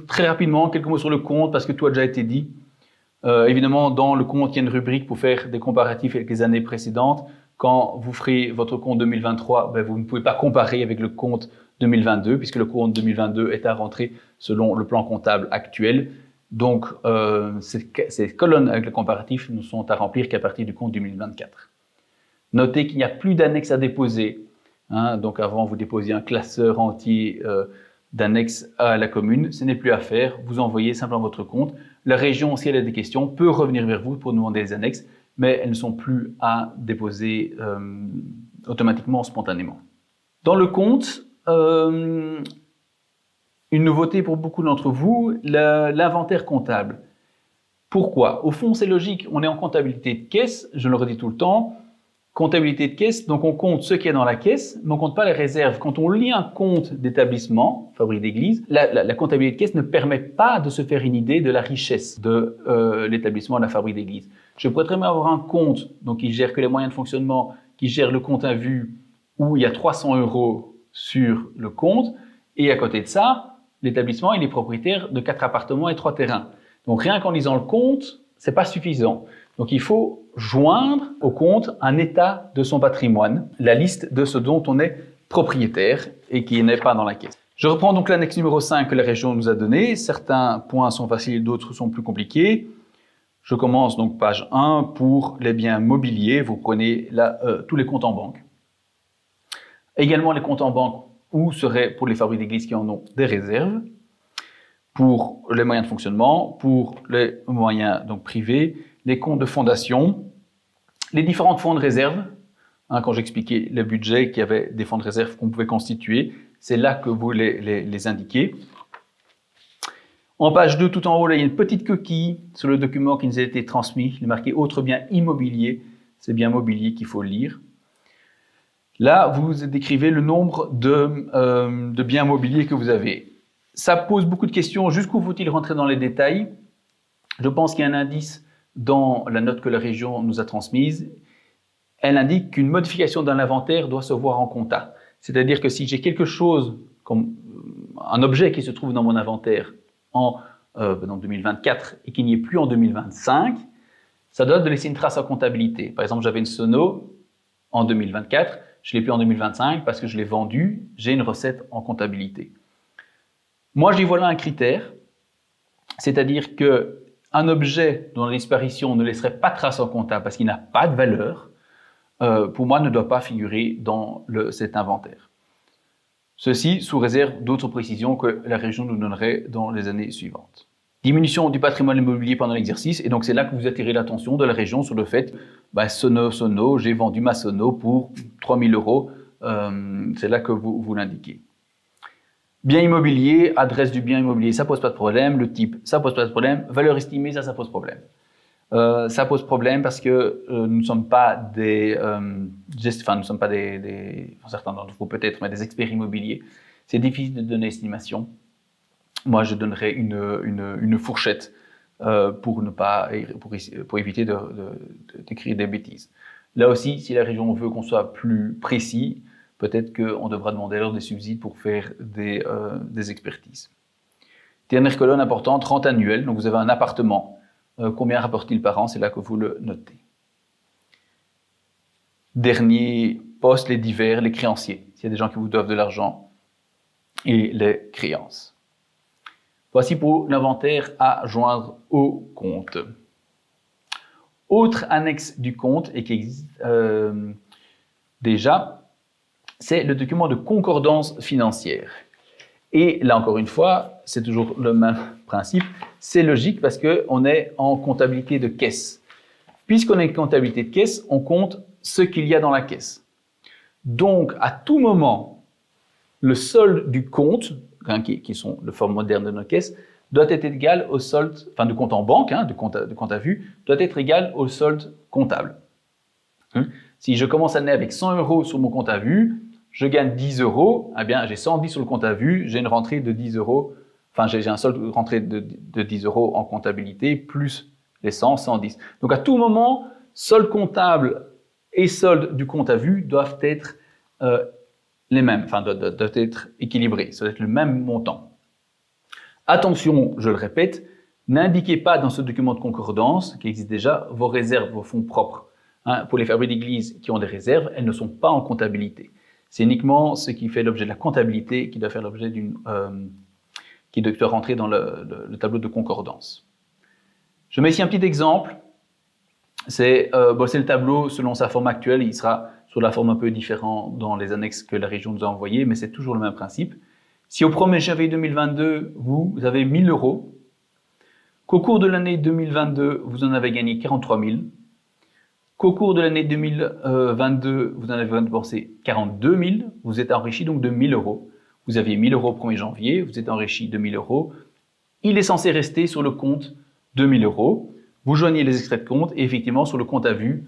Très rapidement, quelques mots sur le compte, parce que tout a déjà été dit. Évidemment, dans le compte, il y a une rubrique pour faire des comparatifs avec les années précédentes. Quand vous ferez votre compte 2023, vous ne pouvez pas comparer avec le compte 2022, puisque le compte 2022 est à rentrer selon le plan comptable actuel. Donc, ces colonnes avec le comparatif ne sont à remplir qu'à partir du compte 2024. Notez qu'il n'y a plus d'annexes à déposer. Donc, avant, vous déposiez un classeur entier d'annexes à la commune. Ce n'est plus à faire. Vous envoyez simplement votre compte. La région, si elle a des questions, peut revenir vers vous pour nous demander des annexes, mais elles ne sont plus à déposer automatiquement, spontanément. Dans le compte, une nouveauté pour beaucoup d'entre vous, l'inventaire comptable. Pourquoi? Au fond, c'est logique. On est en comptabilité de caisse, je le redis tout le temps. Comptabilité de caisse, donc on compte ce qu'il y a dans la caisse, mais on ne compte pas les réserves. Quand on lit un compte d'établissement, fabrique d'église, la comptabilité de caisse ne permet pas de se faire une idée de la richesse de l'établissement de la fabrique d'église. Je pourrais très bien avoir un compte donc qui gère que les moyens de fonctionnement, qui gère le compte à vue, où il y a 300 € sur le compte, et à côté de ça, l'établissement il est propriétaire de 4 appartements et 3 terrains. Donc rien qu'en lisant le compte, c'est pas suffisant. Donc il faut joindre au compte un état de son patrimoine, la liste de ce dont on est propriétaire et qui n'est pas dans la caisse. Je reprends donc l'annexe numéro 5 que la région nous a donnée. Certains points sont faciles, d'autres sont plus compliqués. Je commence donc page 1 pour les biens mobiliers. Vous prenez là tous les comptes en banque. Également les comptes en banque où seraient pour les fabriques d'église qui en ont des réserves, pour les moyens de fonctionnement, pour les moyens donc privés, les comptes de fondation, les différents fonds de réserve. Quand j'expliquais le budget, qu'il y avait des fonds de réserve qu'on pouvait constituer, c'est là que vous les indiquez. En page 2, tout en haut, là, il y a une petite coquille sur le document qui nous a été transmis. Il est marqué « Autres biens immobiliers ». C'est bien mobilier qu'il faut lire. Là, vous décrivez le nombre de biens mobiliers que vous avez. Ça pose beaucoup de questions. Jusqu'où faut-il rentrer dans les détails? Je pense qu'il y a un indice dans la note que la région nous a transmise. Elle indique qu'une modification d'un inventaire doit se voir en compta. C'est-à-dire que si j'ai quelque chose, comme un objet qui se trouve dans mon inventaire en 2024 et qu'il n'y est plus en 2025, ça doit laisser une trace en comptabilité. Par exemple, j'avais une sono en 2024, je ne l'ai plus en 2025 parce que je l'ai vendue, j'ai une recette en comptabilité. Moi, j'y vois là un critère, c'est-à-dire qu'un objet dont la disparition ne laisserait pas de trace en comptable parce qu'il n'a pas de valeur, pour moi, ne doit pas figurer dans cet inventaire. Ceci sous réserve d'autres précisions que la région nous donnerait dans les années suivantes. Diminution du patrimoine immobilier pendant l'exercice, et donc c'est là que vous attirez l'attention de la région sur le fait, sono, j'ai vendu ma sono pour 3 000 €, c'est là que vous l'indiquez. Bien immobilier, adresse du bien immobilier, ça pose pas de problème, le type, ça pose pas de problème, valeur estimée, ça pose problème. Ça pose problème parce que nous ne sommes pas certains d'entre vous peut-être, mais des experts immobiliers. C'est difficile de donner estimation. Moi, je donnerais une fourchette pour éviter d'écrire des bêtises. Là aussi, si la région veut qu'on soit plus précis, peut-être qu'on devra demander alors des subsides pour faire des expertises. Dernière colonne importante, rente annuelle. Donc vous avez un appartement. Combien rapporte-t-il par an? C'est là que vous le notez. Dernier poste, les divers, les créanciers. S'il y a des gens qui vous doivent de l'argent et les créances. Voici pour l'inventaire à joindre au compte. Autre annexe du compte et qui existe déjà, c'est le document de concordance financière. Et là encore une fois, c'est toujours le même principe, c'est logique parce qu'on est en comptabilité de caisse. Puisqu'on est en comptabilité de caisse, on compte ce qu'il y a dans la caisse. Donc, à tout moment, le solde du compte, qui sont le forme moderne de nos caisses, doit être égal au solde, enfin de compte en banque, de compte à vue, doit être égal au solde comptable. Si je commence l'année avec 100 € sur mon compte à vue, je gagne 10 €, eh bien j'ai 110 sur le compte à vue, j'ai une rentrée de 10 €, enfin j'ai un solde rentrée de 10 € en comptabilité, plus les 110. Donc à tout moment, solde comptable et solde du compte à vue doivent être les mêmes, enfin doivent être équilibrés, ça doit être le même montant. Attention, je le répète, n'indiquez pas dans ce document de concordance qui existe déjà vos réserves, vos fonds propres. Pour les fabriques d'église qui ont des réserves, elles ne sont pas en comptabilité. C'est uniquement ce qui fait l'objet de la comptabilité qui doit faire l'objet qui doit rentrer dans le tableau de concordance. Je mets ici un petit exemple. C'est le tableau selon sa forme actuelle. Il sera sur la forme un peu différente dans les annexes que la région nous a envoyées, mais c'est toujours le même principe. Si au 1er janvier 2022, vous avez 1 000 euros, qu'au cours de l'année 2022, vous en avez gagné 43 000, qu'au cours de l'année 2022, vous en avez dépensé 42 000, vous êtes enrichi donc de 1 000 euros. Vous aviez 1 000 euros au 1er janvier, vous êtes enrichi de 1 000 euros. Il est censé rester sur le compte 2 000 euros. Vous joignez les extraits de compte et effectivement, sur le compte à vue,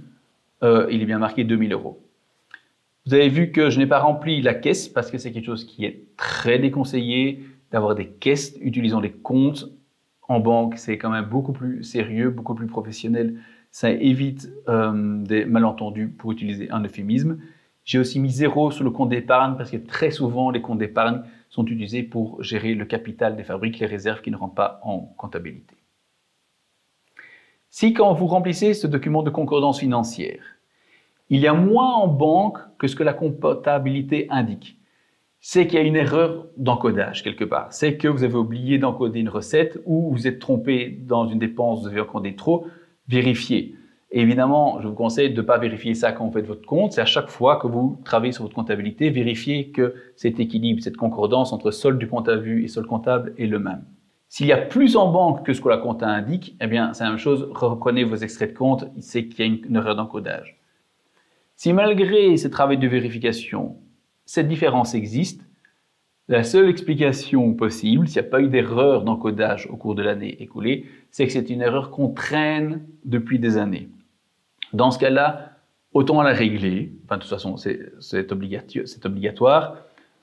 il est bien marqué 2 000 euros. Vous avez vu que je n'ai pas rempli la caisse parce que c'est quelque chose qui est très déconseillé d'avoir des caisses utilisant les comptes en banque. C'est quand même beaucoup plus sérieux, beaucoup plus professionnel. Ça évite des malentendus pour utiliser un euphémisme. J'ai aussi mis 0 sur le compte d'épargne parce que très souvent, les comptes d'épargne sont utilisés pour gérer le capital des fabriques, les réserves qui ne rentrent pas en comptabilité. Si quand vous remplissez ce document de concordance financière, il y a moins en banque que ce que la comptabilité indique, c'est qu'il y a une erreur d'encodage quelque part. C'est que vous avez oublié d'encoder une recette ou vous êtes trompé dans une dépense, vous avez encodé trop, vérifiez. Et évidemment, je vous conseille de ne pas vérifier ça quand vous faites votre compte. C'est à chaque fois que vous travaillez sur votre comptabilité, vérifiez que cet équilibre, cette concordance entre solde du compte à vue et solde comptable est le même. S'il y a plus en banque que ce que la compta indique, eh bien, c'est la même chose. Reprenez vos extraits de compte, c'est qu'il y a une erreur d'encodage. Si malgré ce travail de vérification, cette différence existe, la seule explication possible, s'il n'y a pas eu d'erreur d'encodage au cours de l'année écoulée, c'est que c'est une erreur qu'on traîne depuis des années. Dans ce cas-là, autant la régler, enfin de toute façon c'est obligatoire,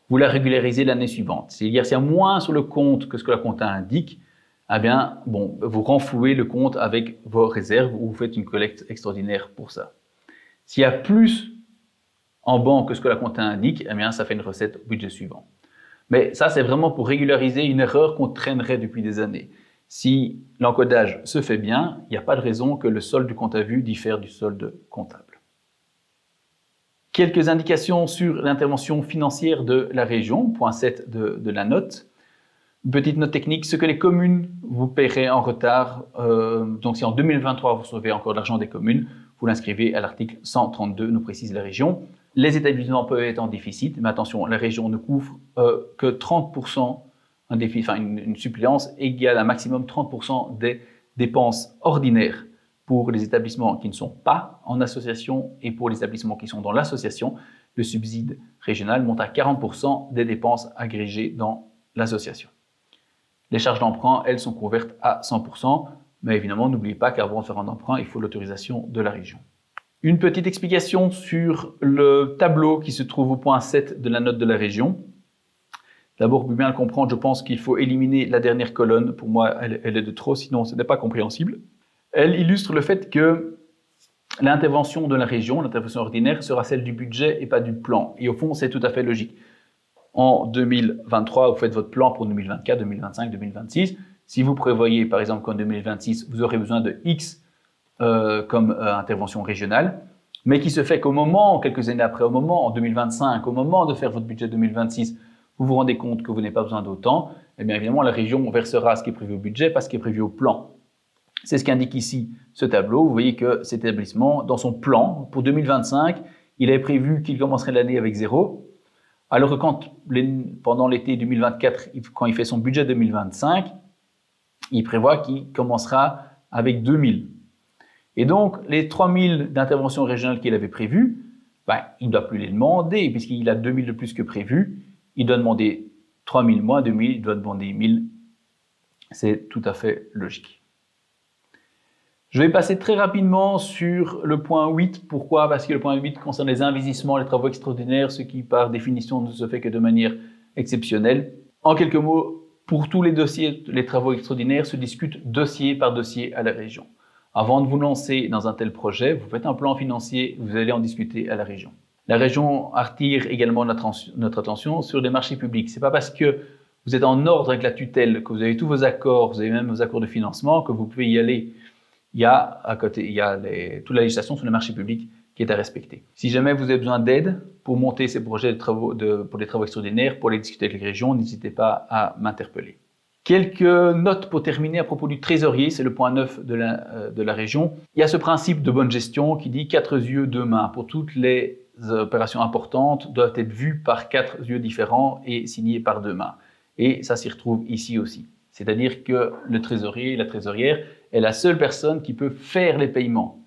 vous la régularisez l'année suivante. C'est-à-dire s'il y a moins sur le compte que ce que la compta indique, eh bien, bon, vous renflouez le compte avec vos réserves ou vous faites une collecte extraordinaire pour ça. S'il y a plus en banque que ce que la compta indique, eh bien, ça fait une recette au budget suivant. Mais ça, c'est vraiment pour régulariser une erreur qu'on traînerait depuis des années. Si l'encodage se fait bien, il n'y a pas de raison que le solde du compte à vue diffère du solde comptable. Quelques indications sur l'intervention financière de la région, point 7 de la note. Une petite note technique, ce que les communes vous paieraient en retard, donc si en 2023 vous recevez encore de l'argent des communes, vous l'inscrivez à l'article 132, nous précise la région. Les établissements peuvent être en déficit, mais attention, la région ne couvre que 30%, une suppléance égale à maximum 30% des dépenses ordinaires pour les établissements qui ne sont pas en association et pour les établissements qui sont dans l'association. Le subside régional monte à 40% des dépenses agrégées dans l'association. Les charges d'emprunt, elles, sont couvertes à 100%, mais évidemment, n'oubliez pas qu'avant de faire un emprunt, il faut l'autorisation de la région. Une petite explication sur le tableau qui se trouve au point 7 de la note de la région. D'abord, pour bien le comprendre, je pense qu'il faut éliminer la dernière colonne. Pour moi, elle est de trop, sinon ce n'est pas compréhensible. Elle illustre le fait que l'intervention de la région, l'intervention ordinaire, sera celle du budget et pas du plan. Et au fond, c'est tout à fait logique. En 2023, vous faites votre plan pour 2024, 2025, 2026. Si vous prévoyez, par exemple, qu'en 2026, vous aurez besoin de X comme intervention régionale, mais qui se fait qu'au moment, quelques années après, au moment, en 2025, au moment de faire votre budget 2026, vous vous rendez compte que vous n'avez pas besoin d'autant, eh bien évidemment, la région versera ce qui est prévu au budget, pas ce qui est prévu au plan. C'est ce qu'indique ici ce tableau. Vous voyez que cet établissement, dans son plan pour 2025, il avait prévu qu'il commencerait l'année avec 0, alors que pendant l'été 2024, quand il fait son budget 2025, il prévoit qu'il commencera avec 2000. Et donc, les 3000 d'intervention régionale qu'il avait prévues, il ne doit plus les demander, puisqu'il a 2000 de plus que prévu. Il doit demander 3000 moins 2000, il doit demander 1000. C'est tout à fait logique. Je vais passer très rapidement sur le point 8. Pourquoi? Parce que le point 8 concerne les investissements, les travaux extraordinaires, ce qui par définition ne se fait que de manière exceptionnelle. En quelques mots, pour tous les dossiers, les travaux extraordinaires se discutent dossier par dossier à la région. Avant de vous lancer dans un tel projet, vous faites un plan financier, vous allez en discuter à la région. La région attire également notre attention sur les marchés publics. C'est pas parce que vous êtes en ordre avec la tutelle, que vous avez tous vos accords, vous avez même vos accords de financement, que vous pouvez y aller. Il y a à côté, il y a toute la législation sur le marché public qui est à respecter. Si jamais vous avez besoin d'aide pour monter ces projets de travaux, pour les travaux extraordinaires, pour les discuter avec les régions, n'hésitez pas à m'interpeller. Quelques notes pour terminer à propos du trésorier, c'est le point 9 de la région. Il y a ce principe de bonne gestion qui dit 4 yeux, 2 mains. Pour toutes les opérations importantes doivent être vues par 4 yeux différents et signées par 2 mains. Et ça s'y retrouve ici aussi. C'est-à-dire que le trésorier, la trésorière, est la seule personne qui peut faire les paiements.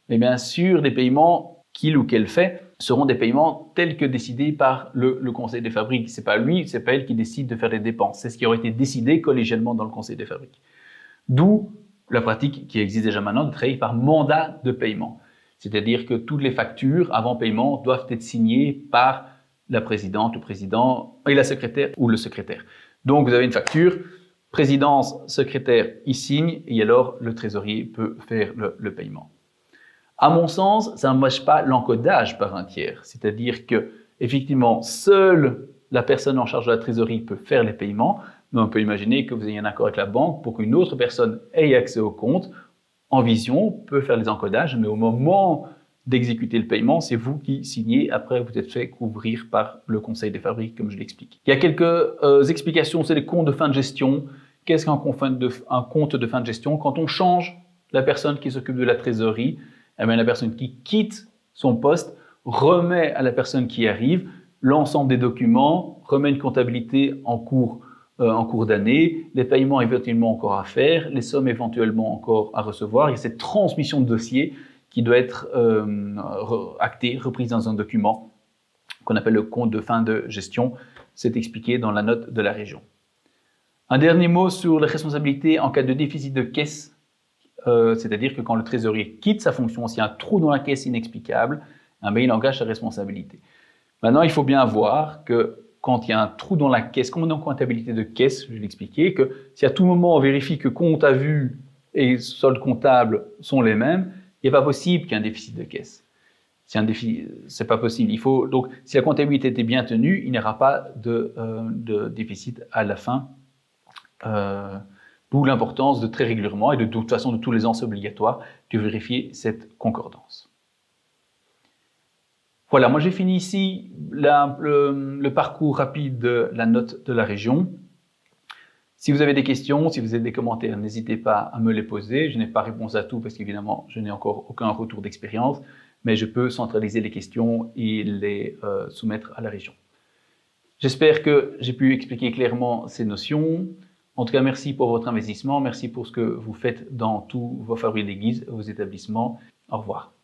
Mais bien sûr, les paiements qu'il ou qu'elle fait seront des paiements tels que décidés par le Conseil des fabriques. C'est pas lui, c'est pas elle qui décide de faire les dépenses. C'est ce qui aurait été décidé collégialement dans le Conseil des fabriques. D'où la pratique qui existe déjà maintenant de travailler par mandat de paiement. C'est-à-dire que toutes les factures avant paiement doivent être signées par la présidente, le président et la secrétaire ou le secrétaire. Donc vous avez une facture, présidence, secrétaire y signe et alors le trésorier peut faire le paiement. À mon sens, ça n'empêche pas l'encodage par un tiers. C'est-à-dire que, effectivement, seule la personne en charge de la trésorerie peut faire les paiements, mais on peut imaginer que vous ayez un accord avec la banque pour qu'une autre personne ait accès au compte, en vision, peut faire les encodages, mais au moment d'exécuter le paiement, c'est vous qui signez. Après, vous êtes fait couvrir par le Conseil des fabriques, comme je l'explique. Il y a quelques explications, c'est les comptes de fin de gestion. Qu'est-ce qu'un compte de fin de gestion? Quand on change la personne qui s'occupe de la trésorerie, eh bien, la personne qui quitte son poste remet à la personne qui arrive l'ensemble des documents, remet une comptabilité en cours d'année, les paiements éventuellement encore à faire, les sommes éventuellement encore à recevoir. Il y a cette transmission de dossier qui doit être actée, reprise dans un document qu'on appelle le compte de fin de gestion. C'est expliqué dans la note de la région. Un dernier mot sur les responsabilités en cas de déficit de caisse. C'est-à-dire que quand le trésorier quitte sa fonction, s'il y a un trou dans la caisse inexplicable, il engage sa responsabilité. Maintenant, il faut bien voir que quand il y a un trou dans la caisse, comme on est en comptabilité de caisse, je vais l'expliquer, que si à tout moment on vérifie que compte à vue et solde comptable sont les mêmes, il n'est pas possible qu'il y ait un déficit de caisse. C'est pas possible. Donc, si la comptabilité était bien tenue, il n'y aura pas de déficit à la fin. D'où l'importance de très régulièrement et de toute façon de tous les ans c'est obligatoire de vérifier cette concordance. Voilà, moi j'ai fini ici le parcours rapide de la note de la région. Si vous avez des questions, si vous avez des commentaires, n'hésitez pas à me les poser. Je n'ai pas réponse à tout parce qu'évidemment je n'ai encore aucun retour d'expérience, mais je peux centraliser les questions et les soumettre à la région. J'espère que j'ai pu expliquer clairement ces notions. En tout cas, merci pour votre investissement, merci pour ce que vous faites dans tous vos fabriques d'église, vos établissements. Au revoir.